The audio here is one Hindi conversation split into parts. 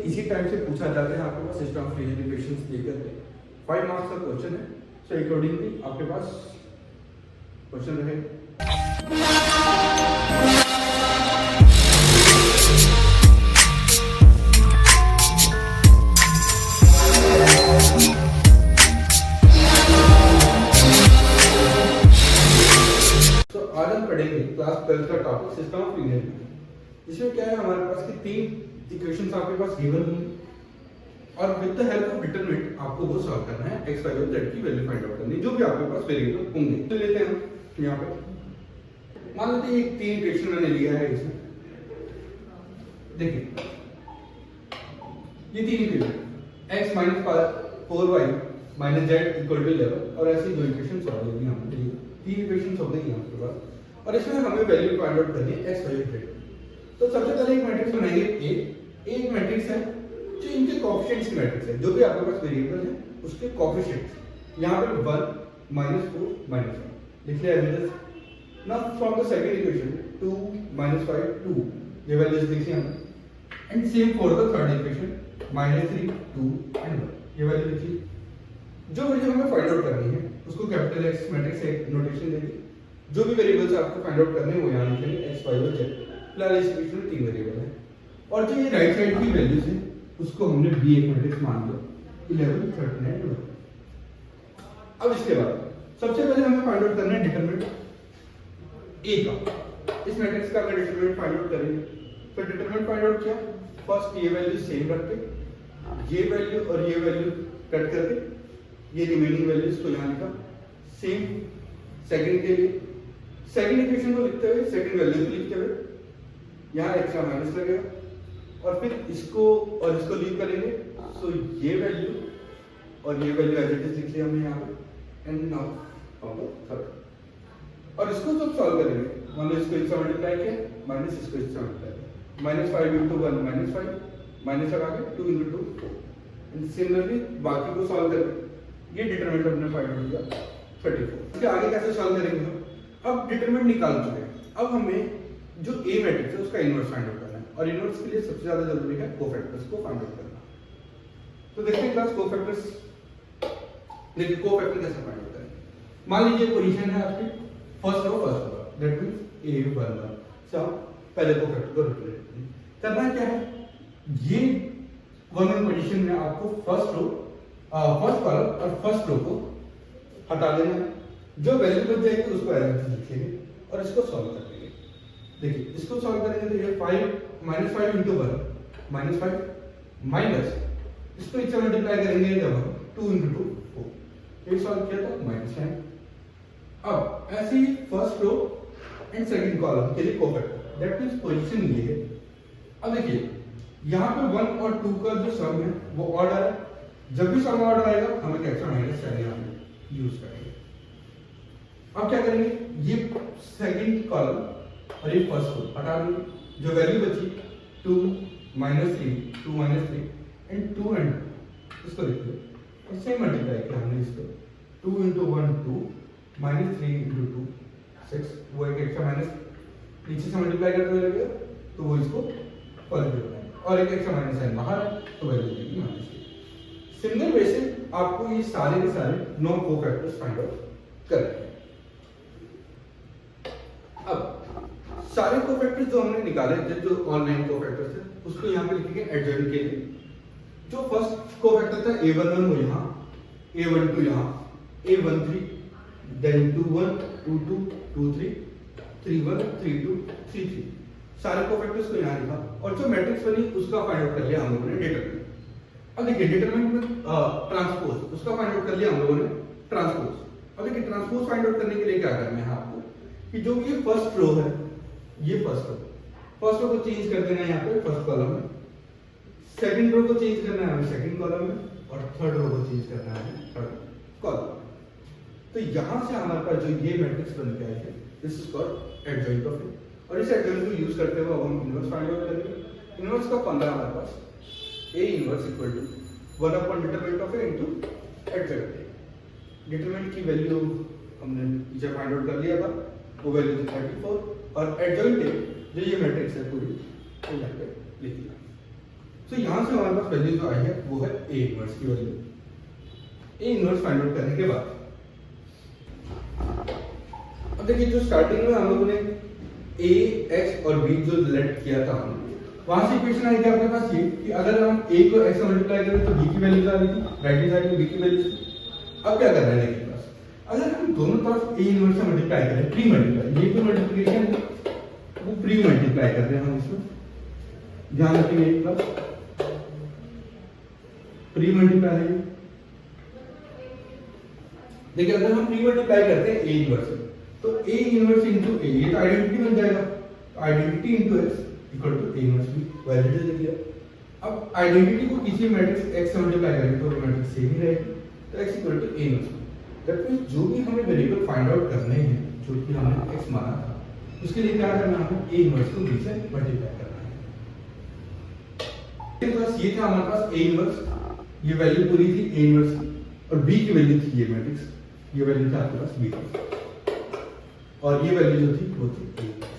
इसी टाइप से पूछा जाता है आपके पास सिस्टम ऑफ लीनियर इक्वेशंस देकर के 5 मार्क्स का क्वेश्चन है। सो अकॉर्डिंगली आपके पास क्वेश्चन रहेगा। आज हम पढ़ेंगे क्लास 12 का topic system of linear equation. इसमें क्या है हमारे पास कि 3 इक्वेशंस आपके पास गिवन होंगी और with the help of determinant आपको वो सॉल्व करना है x y और z की वैल्यू फाइंड आउट करनी है जो भी आपके पास वेरिएबल होंगे। तो लेते हैं हम यहाँ पे मान लेते हैं एक 3 इक्वेशन मैंने लिया है इसमें। देखिए ये 3 इक्वेशन x - 4y - z = 11 और ऐसी 2 इक्वेशन सॉल्व होगी यहाँ पे। 3 इक्वेशंस हो गई आपके पास और इसमें हमें वैल्यू फाइंड आउट करनी है x y और z। तो सबसे पहले एक मैट्रिक्स बनाएंगे A एक मैट्रिक्स है जो इनके कोएफिशिएंट्स की मैट्रिक्स है। जो भी आपके पास वेरिएबल है उसके कोएफिशिएंट्स यहाँ पे 1 - 4 - 1 लिख लिया है। Now from the second equation 2 - 5 2 ये वैल्यूज लिखी हमने and same for the third equation -3 2 and 1 ये वैल्यू लिखी। जो वैल्यू हमें फाइंड आउट करनी है उसको कैपिटल X मैट्रिक्स से नोटेशन देंगे। जो भी वेरिएबल्स आपको फाइंड आउट करने हैं वो यहाँ लिखेंगे x y और z। फिलहाल इस इक्वेशन में 3 वेरिएबल है और जो ये राइट साइड की वैल्यूज है उसको हमने b एक मैट्रिक्स मान लिया 11 39 12। अब इसके बाद सबसे पहले हमें फाइंड आउट करना है डिटरमिनेंट a का। इस मैट्रिक्स का अगर डिटरमिनेंट फाइंड आउट करेंगे तो डिटरमिनेंट फाइंड आउट किया, फर्स्ट ये वैल्यू सेम रख के ये वैल्यू और ये वैल्यू कट करके ये रिमेनिंग वैल्यूज को यहाँ लिखा सेम। सेकंड के लिए सेकंड इक्वेशन को लिखते हुए सेकंड वैल्यू को लिखते हुए यहाँ एक्स्ट्रा माइनस लगेगा और फिर इसको और इसको लीव करेंगे। सो ये वैल्यू और ये वैल्यू एज इट इज लिख लिया हमने यहाँ पे and now from the third. और इसको जब सॉल्व करेंगे मान लो इसको इससे मल्टीप्लाई किया माइनस इसको इससे मल्टीप्लाई -5 * 1 -5 माइनस लगा के 2 * 2 4 एंड सिमिलरली बाकी को सॉल्व करेंगे। ये डिटरमिनेंट हमने फाइंड आउट किया 34। इसके आगे कैसे सॉल्व करेंगे हम? अब डिटरमिनेंट निकाल चुके हैं। अब हमें जो A मैट्रिक्स है उसका इनवर्स फाइंड आउट करना है और इनवर्स के लिए सबसे ज्यादा जरूरी है कोफैक्टर्स को फाइंड आउट करना। तो देखते हैं क्लास कोफैक्टर्स। देखिए कोफैक्टर कैसे फाइंड आउट करें। मान लीजिए पोजीशन है आपकी first row that means A11। So पहले कोफैक्टर को रिप्रेजेंट करना क्या है, ये वन पोजीशन में आपको फर्स्ट कॉलम और फर्स्ट रो को हटा देना है। जो वैल्यू बच जाएगी उसको एज लिखेंगे और इसको सॉल्व कर देंगे। देखिए इसको सॉल्व करेंगे तो ये 5 - 5 * 1 -5 माइनस इसको इससे मल्टीप्लाई करेंगे जब 2 * 2 4 ये सॉल्व किया तो -9। अब ऐसे ही first row and second column के लिए कोफैक्टर दैट मींस पोजीशन ये है। अब देखिए यहाँ पे 1 और 2 का जो सम है वो ऑर्डर है। जब भी सम ऑर्डर आएगा हमें एक्स्ट्रा माइनस साइन यहाँ पे यूज करेंगे। अब क्या करेंगे, ये सेकंड कॉलम और ये फर्स्ट को हटा देंगे। जो वैल्यू बची 2 - 3 2 - 3 एंड 2 एंड इसको लिख लो और सेम मल्टीप्लाई किया हमने इसको 2 * 1 2 -3 * 2 6 वो एक एक्स्ट्रा माइनस नीचे से मल्टीप्लाई करते हुए लगेगा तो वो इसको पॉजिटिव बनाएगा और एक एक्स्ट्रा माइनस साइन बाहर है तो वैल्यू देगी -3। सिमिलर वे से आपको ये सारे के सारे 9 कोफैक्टर्स फाइंड आउट करने हैं। अब सारे कोफैक्टर्स जो हमने निकाले थे जो ऑनलाइन कोफैक्टर्स थे उसको यहाँ पे लिखेंगे एडजॉइंट के लिए। जो फर्स्ट कोफैक्टर था A11 वो यहाँ, A12 यहाँ, A13 देन 21 22 23 31 32 33 सारे कोफैक्टर्स को यहाँ लिखा और जो मैट्रिक्स बनी उसका फाइंड आउट कर लिया हम लोगों ने डिटरमिनेंट। अब देखिए डिटरमिनेंट में ट्रांसपोज उसका फाइंड आउट कर लिया हम लोगों ने ट्रांसपोज। अब देखिए ट्रांसपोज फाइंड आउट करने के लिए क्या करना है आपको कि जो ये फर्स्ट रो है ये फर्स्ट रो को चेंज कर देना है यहाँ पे फर्स्ट कॉलम में, सेकंड रो को चेंज करना है हमें सेकंड कॉलम में और थर्ड रो को चेंज करना है थर्ड कॉलम। तो यहाँ से हमारे पास जो ये मैट्रिक्स बन गया है this is called adjoint of it और इस एडजॉइंट को यूज करते हुए अब हम इनवर्स फाइंड आउट करेंगे। इनवर्स का फॉर्मूला हमारे पास A inverse = 1 upon determinant of A into adjoint. Determinant की वैल्यू हमने पीछे फाइंड आउट कर लिया था वो वैल्यू थी 34 और एडजॉइंट जो ये मैट्रिक्स है पूरी तो यहाँ पे लिख दिया। तो यहाँ से हमारे पास वैल्यू जो आई है वो है ए इनवर्स की value. A inverse find out करने के बाद अब देखिए जो स्टार्टिंग में हम लोगों ने ए एक्स और बी जो लेट किया था हमने, वहां से इक्वेशन आई थी आपके पास ये कि अगर हम a को x से मल्टीप्लाई करें तो b की वैल्यू आ रही थी, राइट हैंड साइड में b की वैल्यू। अब क्या करना है देखिए पास, अगर हम दोनों तरफ a इनवर्स से मल्टीप्लाई करें, प्री मल्टीप्लाई, ये तो मल्टीप्लिकेशन है वो प्री मल्टीप्लाई कर रहे हैं हम इसमें, ध्यान रखिए एक प्लस प्री मल्टीप्लाई है। देखिए अगर हम प्री मल्टीप्लाई करते हैं a इनवर्स से तो a इनवर्स इनटू a, ये तो आइडेंटिटी बन जाएगा, identity into x equal to a inverse b, validity लिख लिया। अब आइडेंटिटी को किसी मैट्रिक्स x से मल्टीप्लाई करेंगे तो मैट्रिक्स सेम ही रहेगी, तो x equal to a inverse b। That means जो भी हमें वेरिएबल फाइंड आउट करने हैं, जो कि हमने x माना था, उसके लिए क्या करना है, हमें a इनवर्स को b से मल्टीप्लाई करना है। तो बस ये था हमारे पास a इनवर्स, ये वैल्यू पूरी थी a इनवर्स की, और b की वैल्यू थी ये मैट्रिक्स, ये वैल्यू थी आपके पास b की, और ये वैल्यू जो थी वो थी a इनवर्स।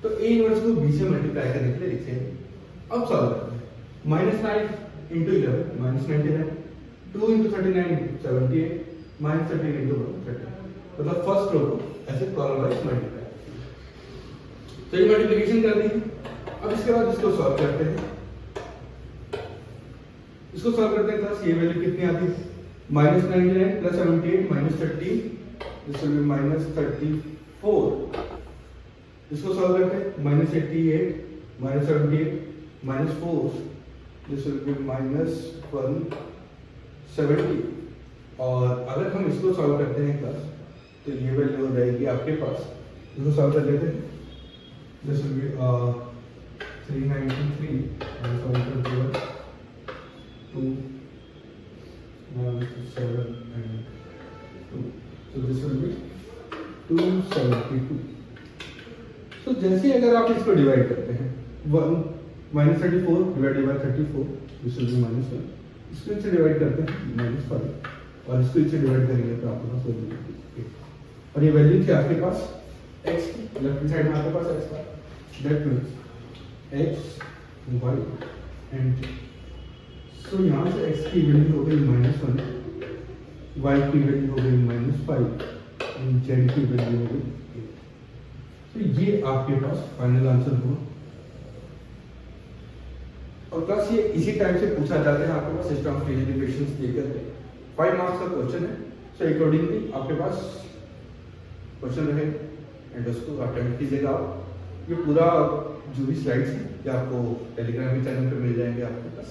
तो a इनवर्स को b से मल्टीप्लाई करने के लिए लिखते हैं। अब सॉल्व करते हैं। -9 into 11 -99, 2 into 39 78, -13 into 130। मतलब फर्स्ट रो को ऐसे कॉलम वाइज मल्टीप्लाई। तो ये मल्टीप्लिकेशन कर दी। अब इसके बाद इसको सॉल्व करते हैं। इसको सॉल्व करते हैं तो ये वैल्यू कितनी आती है, -99 + 78 -13, दिस विल बी -34। इसको सॉल्व करते हैं, -88 -78 -4, दिस विल बी -170। और अगर हम इसको सॉल्व करते हैं क्लास तो ये वैल्यू हो जाएगी आपके पास, इसको सॉल्व कर लेते हैं, this will be 393 -121 2 7 and 2, so this will be 272। तो जैसे अगर आप इसको डिवाइड करते हैं, 34 divided by 34, this will be -1, इसको इससे डिवाइड करते हैं -5, और इसको इससे डिवाइड करेंगे तो आपके पास वैल्यू है। और ये वैल्यू थी आपके पास x की, लेफ्ट हैंड साइड में आपके पास x था, that means x y and so यहाँ से x की वैल्यू हो गई -1, y की वैल्यू हो गई -5 एंड z की वैल्यू हो गई 8। तो ये आपके पास फाइनल आंसर हुआ। और प्लस ये इसी टाइप से पूछा जाता है आपके पास सिस्टम ऑफ लीनियर इक्वेशंस देकर के 5 मार्क्स का क्वेश्चन है। सो अकॉर्डिंगली आपके पास क्वेश्चन रहे एंड उसको अटेम्प्ट कीजिएगा आप। ये पूरा जो भी स्लाइड्स हैं ये आपको टेलीग्राम के चैनल पे मिल जाएंगे आपके पास।